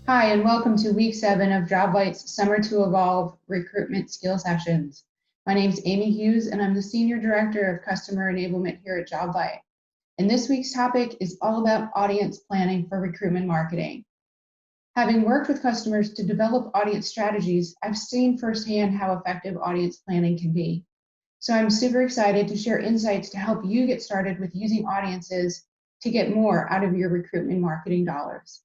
Hi, and welcome to week 7 of Jobvite's Summer to Evolve recruitment skill sessions. My name is Amy Hughes, and I'm the Senior Director of Customer Enablement here at Jobvite. And this week's topic is all about audience planning for recruitment marketing. Having worked with customers to develop audience strategies, I've seen firsthand how effective audience planning can be. So I'm super excited to share insights to help you get started with using audiences to get more out of your recruitment marketing dollars.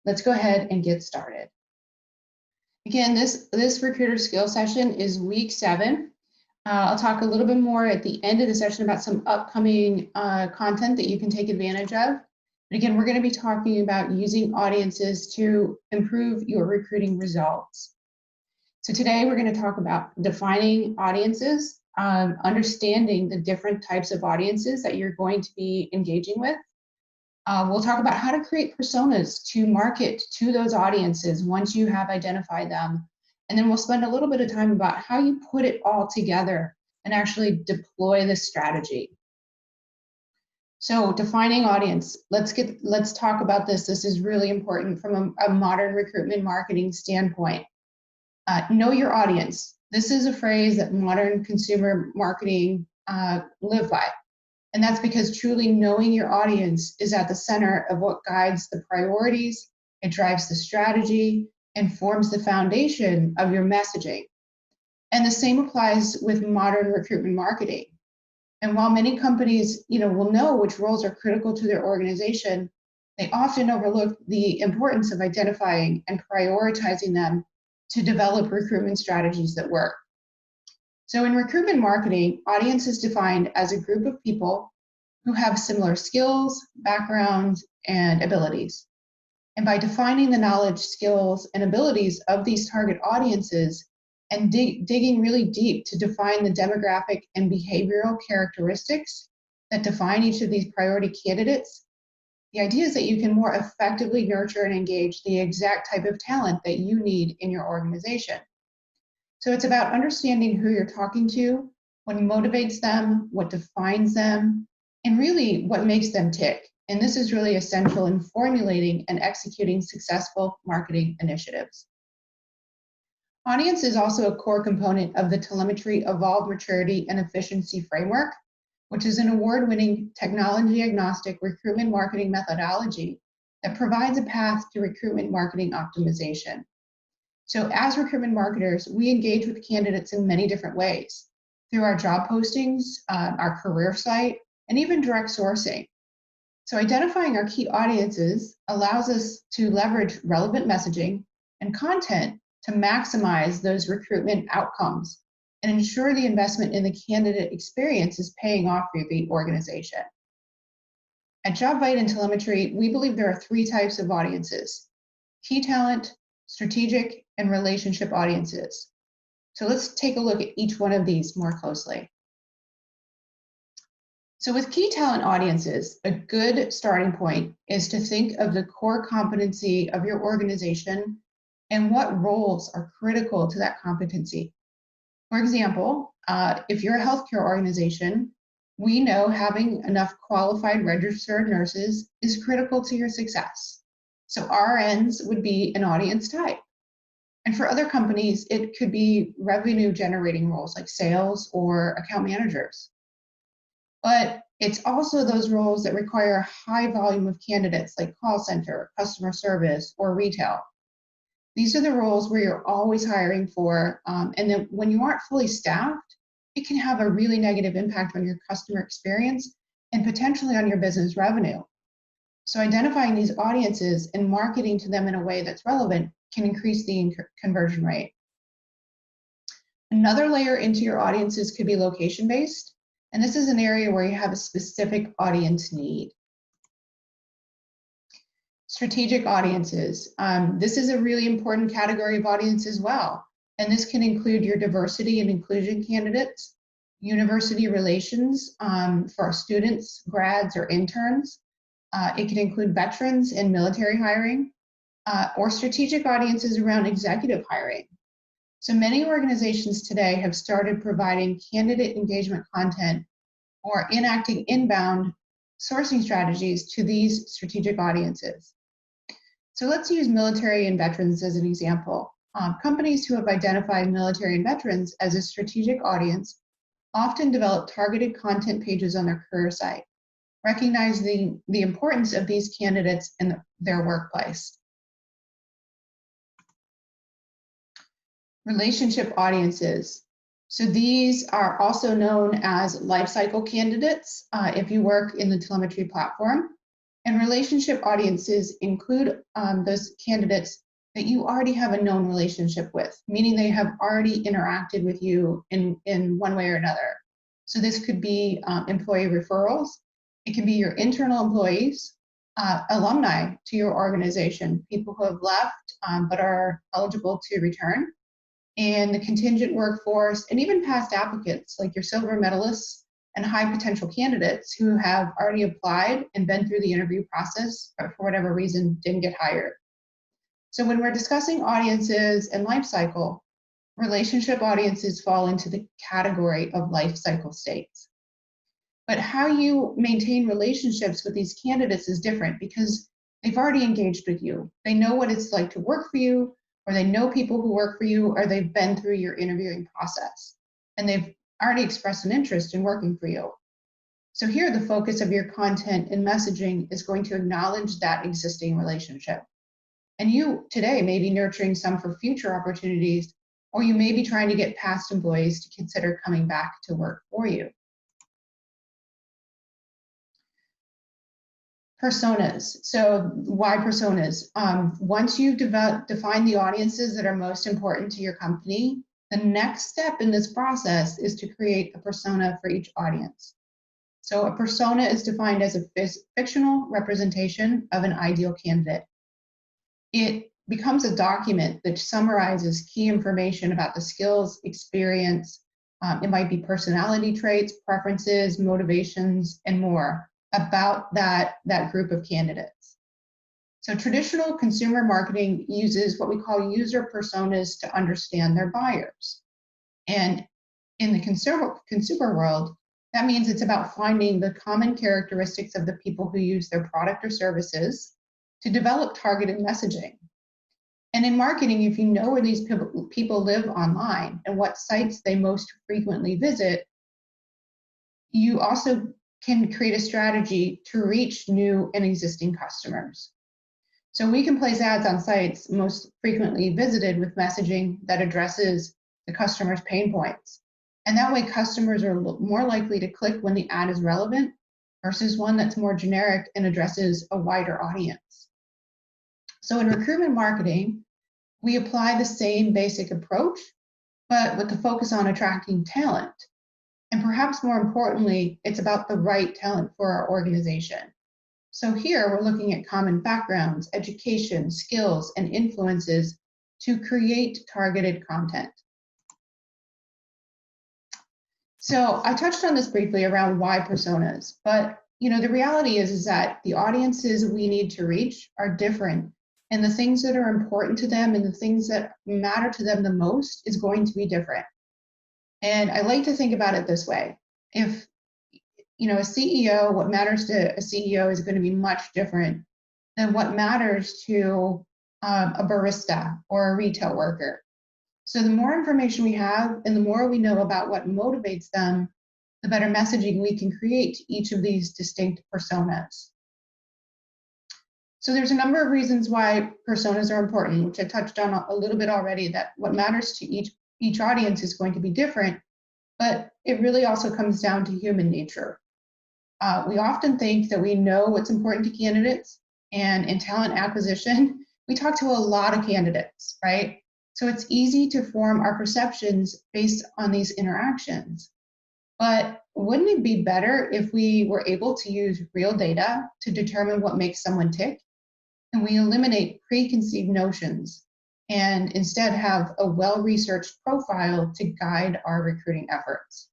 Let's go ahead and get started. Again, this recruiter skill session is week 7. I'll talk a little bit more at the end of the session about some upcoming content that you can take advantage of. But again, we're going to be talking about using audiences to improve your recruiting results. So today we're going to talk about defining audiences, understanding the different types of audiences that you're going to be engaging with. We'll talk about how to create personas to market to those audiences once you have identified them. And then we'll spend a little bit of time about how you put it all together and actually deploy this strategy. So defining audience, let's talk about this. This is really important from a modern recruitment marketing standpoint. Know your audience. This is a phrase that modern consumer marketing live by. And that's because truly knowing your audience is at the center of what guides the priorities, it drives the strategy, and forms the foundation of your messaging. And the same applies with modern recruitment marketing. And while many companies, will know which roles are critical to their organization, they often overlook the importance of identifying and prioritizing them to develop recruitment strategies that work. So in recruitment marketing, audience is defined as a group of people who have similar skills, backgrounds, and abilities. And by defining the knowledge, skills, and abilities of these target audiences and digging really deep to define the demographic and behavioral characteristics that define each of these priority candidates, the idea is that you can more effectively nurture and engage the exact type of talent that you need in your organization. So it's about understanding who you're talking to, what motivates them, what defines them, and really what makes them tick. And this is really essential in formulating and executing successful marketing initiatives. Audience is also a core component of the Telemetry Evolved Maturity and Efficiency Framework, which is an award-winning technology-agnostic recruitment marketing methodology that provides a path to recruitment marketing optimization. So as recruitment marketers, we engage with candidates in many different ways, through our job postings, our career site, and even direct sourcing. So identifying our key audiences allows us to leverage relevant messaging and content to maximize those recruitment outcomes and ensure the investment in the candidate experience is paying off for the organization. At Jobvite and Telemetry, we believe there are 3 types of audiences: key talent, strategic, and relationship audiences. So let's take a look at each one of these more closely. So with key talent audiences, a good starting point is to think of the core competency of your organization and what roles are critical to that competency. For example, if you're a healthcare organization, we know having enough qualified registered nurses is critical to your success. So RNs would be an audience type. And for other companies, it could be revenue generating roles like sales or account managers. But it's also those roles that require a high volume of candidates like call center, customer service, or retail. These are the roles where you're always hiring for, and then when you aren't fully staffed, it can have a really negative impact on your customer experience and potentially on your business revenue. So identifying these audiences and marketing to them in a way that's relevant can increase the conversion rate. Another layer into your audiences could be location-based, and this is an area where you have a specific audience need. Strategic audiences. This is a really important category of audience as well, and this can include your diversity and inclusion candidates, university relations for our students, grads, or interns. It can include veterans and military hiring, or strategic audiences around executive hiring. So many organizations today have started providing candidate engagement content or enacting inbound sourcing strategies to these strategic audiences. So let's use military and veterans as an example. Companies who have identified military and veterans as a strategic audience often develop targeted content pages on their career site, recognizing the importance of these candidates in their workplace. Relationship audiences. So these are also known as lifecycle candidates if you work in the telemetry platform. And relationship audiences include those candidates that you already have a known relationship with, meaning they have already interacted with you in one way or another. So this could be employee referrals. It can be your internal employees, alumni to your organization, people who have left but are eligible to return, and the contingent workforce, and even past applicants like your silver medalists and high potential candidates who have already applied and been through the interview process, but for whatever reason didn't get hired. So when we're discussing audiences and life cycle, relationship audiences fall into the category of life cycle states. But how you maintain relationships with these candidates is different because they've already engaged with you. They know what it's like to work for you, or they know people who work for you, or they've been through your interviewing process, and they've already expressed an interest in working for you. So here, the focus of your content and messaging is going to acknowledge that existing relationship. And you today may be nurturing some for future opportunities, or you may be trying to get past employees to consider coming back to work for you. Personas. So why personas? Once you've defined the audiences that are most important to your company, the next step in this process is to create a persona for each audience. So a persona is defined as a fictional representation of an ideal candidate. It becomes a document that summarizes key information about the skills, experience, it might be personality traits, preferences, motivations, and more about that group of candidates. So traditional consumer marketing uses what we call user personas to understand their buyers. And in the consumer world, that means it's about finding the common characteristics of the people who use their product or services to develop targeted messaging. And in marketing, if you know where these people live online and what sites they most frequently visit, you also can create a strategy to reach new and existing customers. So we can place ads on sites most frequently visited with messaging that addresses the customer's pain points. And that way customers are more likely to click when the ad is relevant versus one that's more generic and addresses a wider audience. So in recruitment marketing, we apply the same basic approach, but with the focus on attracting talent. And perhaps more importantly, it's about the right talent for our organization. So here we're looking at common backgrounds, education, skills, and influences to create targeted content. So I touched on this briefly around why personas, but the reality is that the audiences we need to reach are different, and the things that are important to them and the things that matter to them the most is going to be different. And I like to think about it this way. If, a CEO, what matters to a CEO is going to be much different than what matters to a barista or a retail worker. So the more information we have and the more we know about what motivates them, the better messaging we can create to each of these distinct personas. So there's a number of reasons why personas are important, which I touched on a little bit already, that what matters to each audience is going to be different, but it really also comes down to human nature. We often think that we know what's important to candidates, and in talent acquisition, we talk to a lot of candidates, right? So it's easy to form our perceptions based on these interactions. But wouldn't it be better if we were able to use real data to determine what makes someone tick? And we eliminate preconceived notions and instead have a well-researched profile to guide our recruiting efforts.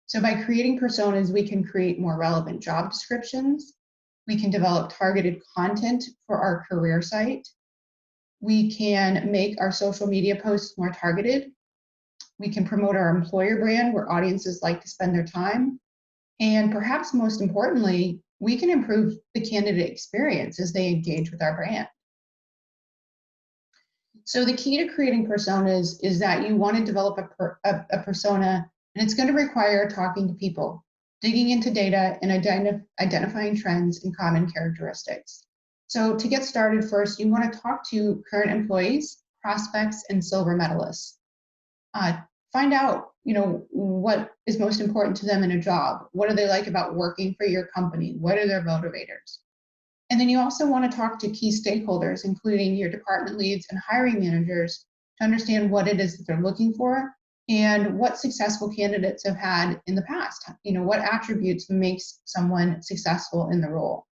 So by creating personas, we can create more relevant job descriptions. We can develop targeted content for our career site. We can make our social media posts more targeted. We can promote our employer brand where audiences like to spend their time. And perhaps most importantly, we can improve the candidate experience as they engage with our brand. So the key to creating personas is that you want to develop a persona, and it's going to require talking to people, digging into data, and identifying trends and common characteristics. So to get started first, you want to talk to current employees, prospects, and silver medalists. Find out, what is most important to them in a job. What do they like about working for your company? What are their motivators? And then you also want to talk to key stakeholders, including your department leads and hiring managers, to understand what it is that they're looking for and what successful candidates have had in the past. What attributes makes someone successful in the role.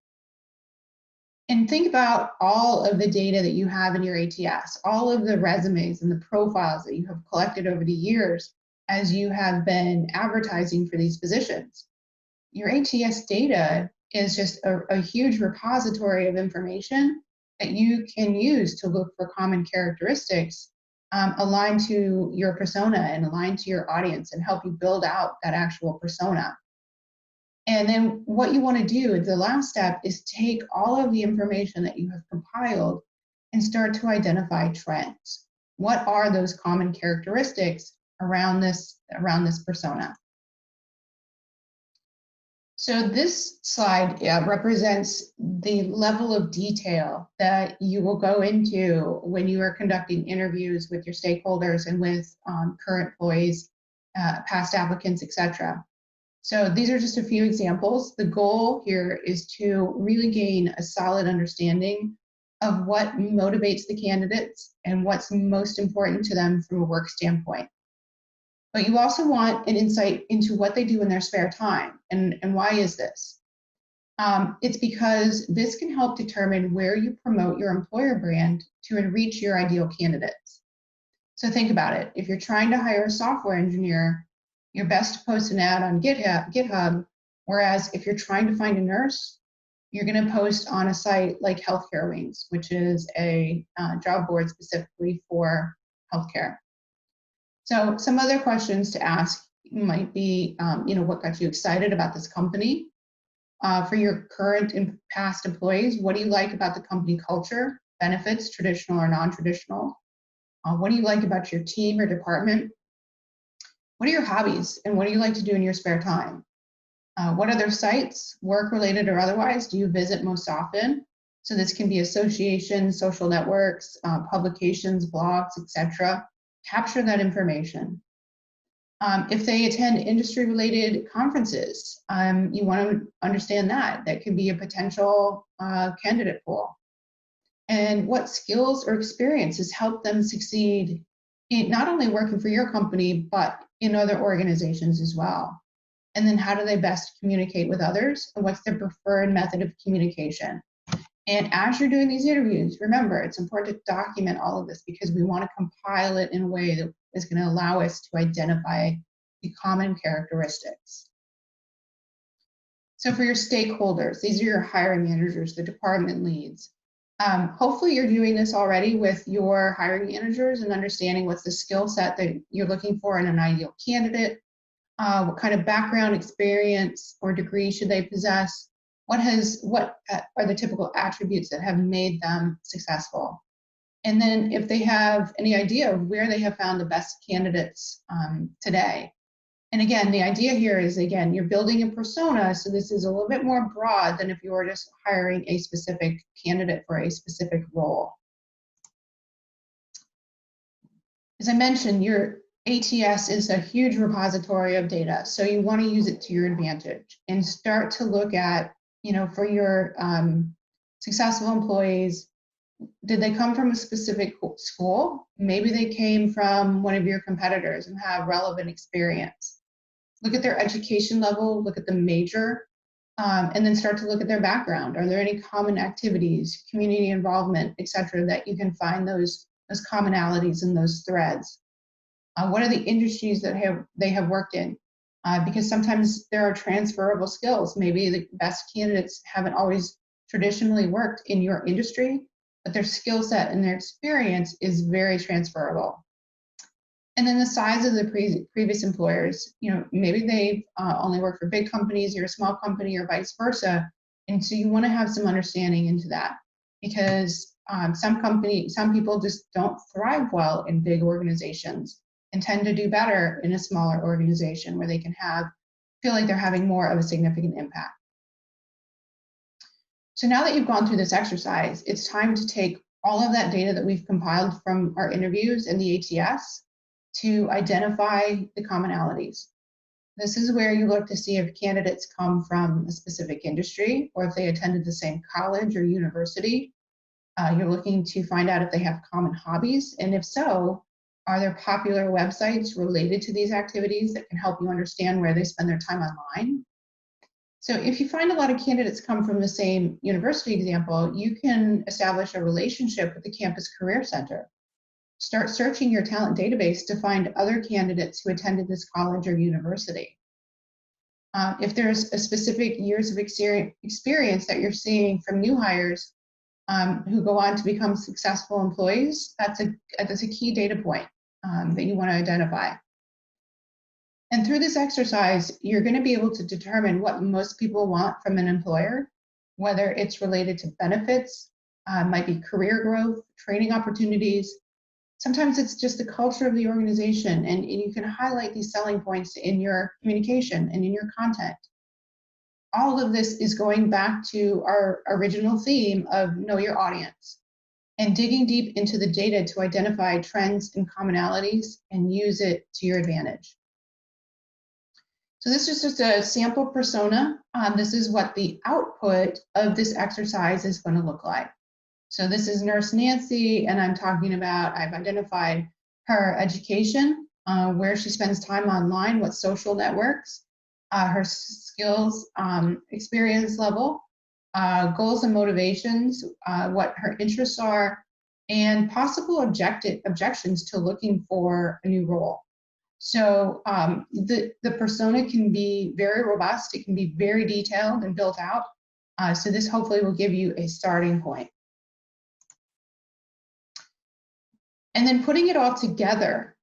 And think about all of the data that you have in your ATS, all of the resumes and the profiles that you have collected over the years as you have been advertising for these positions. Your ATS data is just a huge repository of information that you can use to look for common characteristics aligned to your persona and aligned to your audience and help you build out that actual persona. And then what you want to do, the last step, is take all of the information that you have compiled and start to identify trends. What are those common characteristics around this persona? So this slide represents the level of detail that you will go into when you are conducting interviews with your stakeholders and with current employees, past applicants, etc. So these are just a few examples. The goal here is to really gain a solid understanding of what motivates the candidates and what's most important to them from a work standpoint. But you also want an insight into what they do in their spare time. And why is this? It's because this can help determine where you promote your employer brand to reach your ideal candidates. So think about it. If you're trying to hire a software engineer, you're best to post an ad on GitHub, whereas if you're trying to find a nurse, you're going to post on a site like Healthcare Wings, which is a job board specifically for healthcare. So some other questions to ask might be, what got you excited about this company? For your current and past employees, what do you like about the company culture, benefits, traditional or non-traditional? What do you like about your team or department? What are your hobbies and what do you like to do in your spare time? What other sites, work-related or otherwise, do you visit most often? So this can be associations, social networks, publications, blogs, etc. Capture that information. If they attend industry-related conferences, you want to understand that. That could be a potential candidate pool. And what skills or experiences help them succeed in not only working for your company, but in other organizations as well. And then how do they best communicate with others? And what's their preferred method of communication? And as you're doing these interviews, remember, it's important to document all of this because we want to compile it in a way that is going to allow us to identify the common characteristics. So for your stakeholders, these are your hiring managers, the department leads. Hopefully you're doing this already with your hiring managers and understanding what's the skill set that you're looking for in an ideal candidate, what kind of background, experience, or degree should they possess, what are the typical attributes that have made them successful. And then if they have any idea of where they have found the best candidates today. And again, the idea here is, again, you're building a persona, so this is a little bit more broad than if you were just hiring a specific candidate for a specific role. As I mentioned, your ATS is a huge repository of data, so you want to use it to your advantage and start to look at, for your successful employees, did they come from a specific school? Maybe they came from one of your competitors and have relevant experience. Look at their education level, look at the major, and then start to look at their background. Are there any common activities, community involvement, et cetera, that you can find those commonalities and those threads? What are the industries that they have worked in? Because sometimes there are transferable skills. Maybe the best candidates haven't always traditionally worked in your industry, but their skill set and their experience is very transferable. And then the size of the previous employers, maybe they've only worked for big companies, you're a small company, or vice versa. And so you want to have some understanding into that, because Some people just don't thrive well in big organizations and tend to do better in a smaller organization where they can feel like they're having more of a significant impact. So now that you've gone through this exercise, it's time to take all of that data that we've compiled from our interviews in the ATS to identify the commonalities. This is where you look to see if candidates come from a specific industry or if they attended the same college or university. You're looking to find out if they have common hobbies, and if so, are there popular websites related to these activities that can help you understand where they spend their time online? So if you find a lot of candidates come from the same university example, you can establish a relationship with the campus career center. Start searching your talent database to find other candidates who attended this college or university. If there's a specific years of experience that you're seeing from new hires who go on to become successful employees, that's a key data point that you want to identify. And through this exercise, you're going to be able to determine what most people want from an employer, whether it's related to benefits, might be career growth, training opportunities. Sometimes it's just the culture of the organization, and you can highlight these selling points in your communication and in your content. All of this is going back to our original theme of know your audience and digging deep into the data to identify trends and commonalities and use it to your advantage. So this is just a sample persona. This is what the output of this exercise is going to look like. So this is Nurse Nancy, and I've identified her education, where she spends time online, what social networks, her skills, experience level, goals and motivations, what her interests are, and possible objections to looking for a new role. So the persona can be very robust, it can be very detailed and built out. So this hopefully will give you a starting point. And then putting it all together.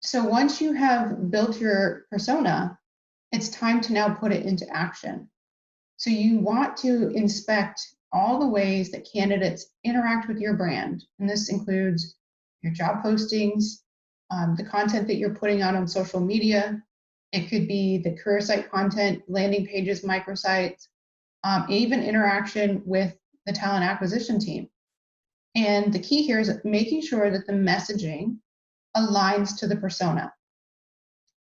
So once you have built your persona, it's time to now put it into action. So you want to inspect all the ways that candidates interact with your brand. And this includes your job postings, the content that you're putting out on social media. It could be the career site content, landing pages, microsites, even interaction with the talent acquisition team. And the key here is making sure that the messaging aligns to the persona.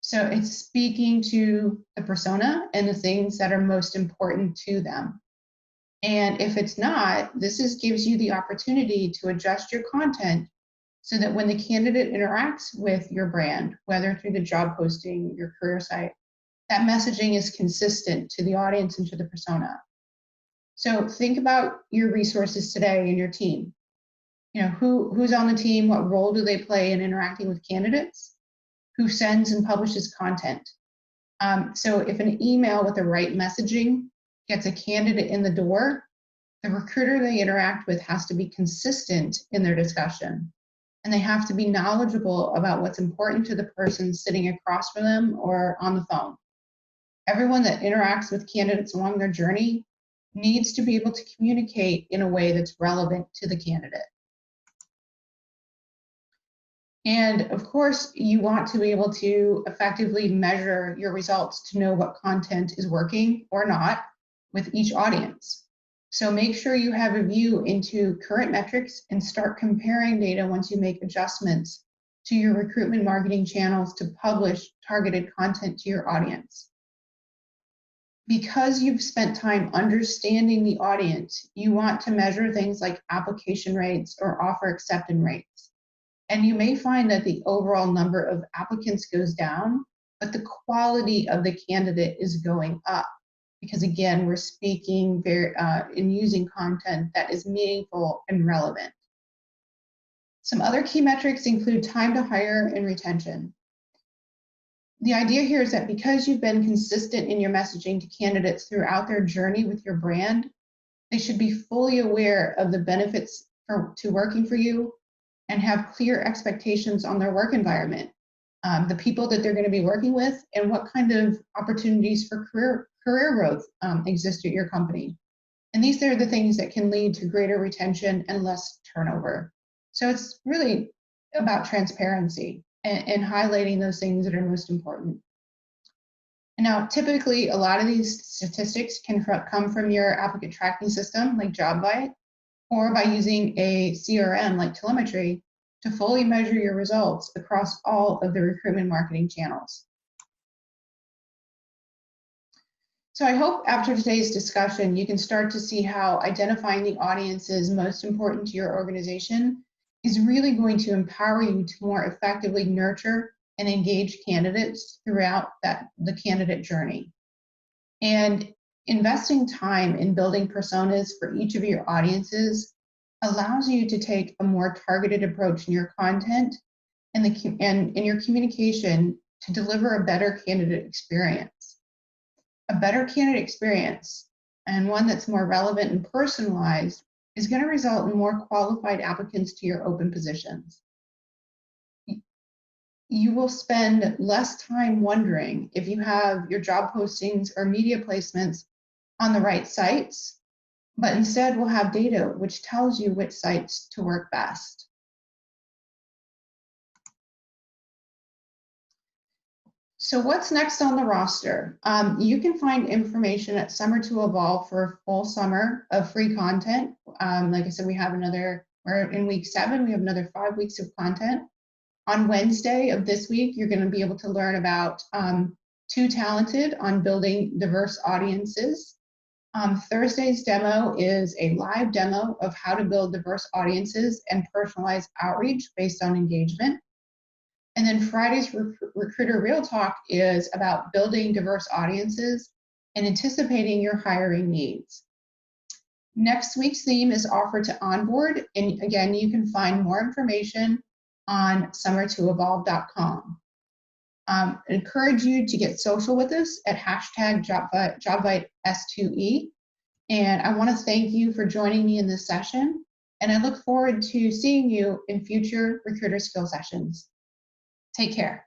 So it's speaking to the persona and the things that are most important to them. And if it's not, gives you the opportunity to adjust your content so that when the candidate interacts with your brand, whether through the job posting, your career site, that messaging is consistent to the audience and to the persona. So think about your resources today in your team. You know, who's on the team, what role do they play in interacting with candidates, who sends and publishes content. So if an email with the right messaging gets a candidate in the door, the recruiter they interact with has to be consistent in their discussion. And they have to be knowledgeable about what's important to the person sitting across from them or on the phone. Everyone that interacts with candidates along their journey needs to be able to communicate in a way that's relevant to the candidate. And of course, you want to be able to effectively measure your results to know what content is working or not with each audience. So make sure you have a view into current metrics and start comparing data once you make adjustments to your recruitment marketing channels to publish targeted content to your audience. Because you've spent time understanding the audience, you want to measure things like application rates or offer acceptance rates. And you may find that the overall number of applicants goes down, but the quality of the candidate is going up. Because again, we're speaking in using content that is meaningful and relevant. Some other key metrics include time to hire and retention. The idea here is that because you've been consistent in your messaging to candidates throughout their journey with your brand, they should be fully aware of the benefits to working for you and have clear expectations on their work environment, the people that they're going to be working with, and what kind of opportunities for career growth exist at your company. And these are the things that can lead to greater retention and less turnover. So it's really about transparency and highlighting those things that are most important. And now, typically, a lot of these statistics can come from your applicant tracking system like Jobvite, or by using a CRM like telemetry to fully measure your results across all of the recruitment marketing channels. So I hope after today's discussion, you can start to see how identifying the audiences most important to your organization is really going to empower you to more effectively nurture and engage candidates throughout the candidate journey. And investing time in building personas for each of your audiences allows you to take a more targeted approach in your content and in your communication to deliver a better candidate experience. A better candidate experience, and one that's more relevant and personalized, is going to result in more qualified applicants to your open positions. You will spend less time wondering if you have your job postings or media placements on the right sites, but instead will have data which tells you which sites to work best. So what's next on the roster? You can find information at Summer to Evolve for a full summer of free content. Like I said, we're in week 7, we have another 5 weeks of content. On Wednesday of this week, you're going to be able to learn about Too Talented on building diverse audiences. Thursday's demo is a live demo of how to build diverse audiences and personalized outreach based on engagement. And then Friday's Recruiter Real Talk is about building diverse audiences and anticipating your hiring needs. Next week's theme is Offer to Onboard. And again, you can find more information on summertooevolve.com. I encourage you to get social with us at hashtag Jobvite_S2E. And I want to thank you for joining me in this session. And I look forward to seeing you in future recruiter skill sessions. Take care.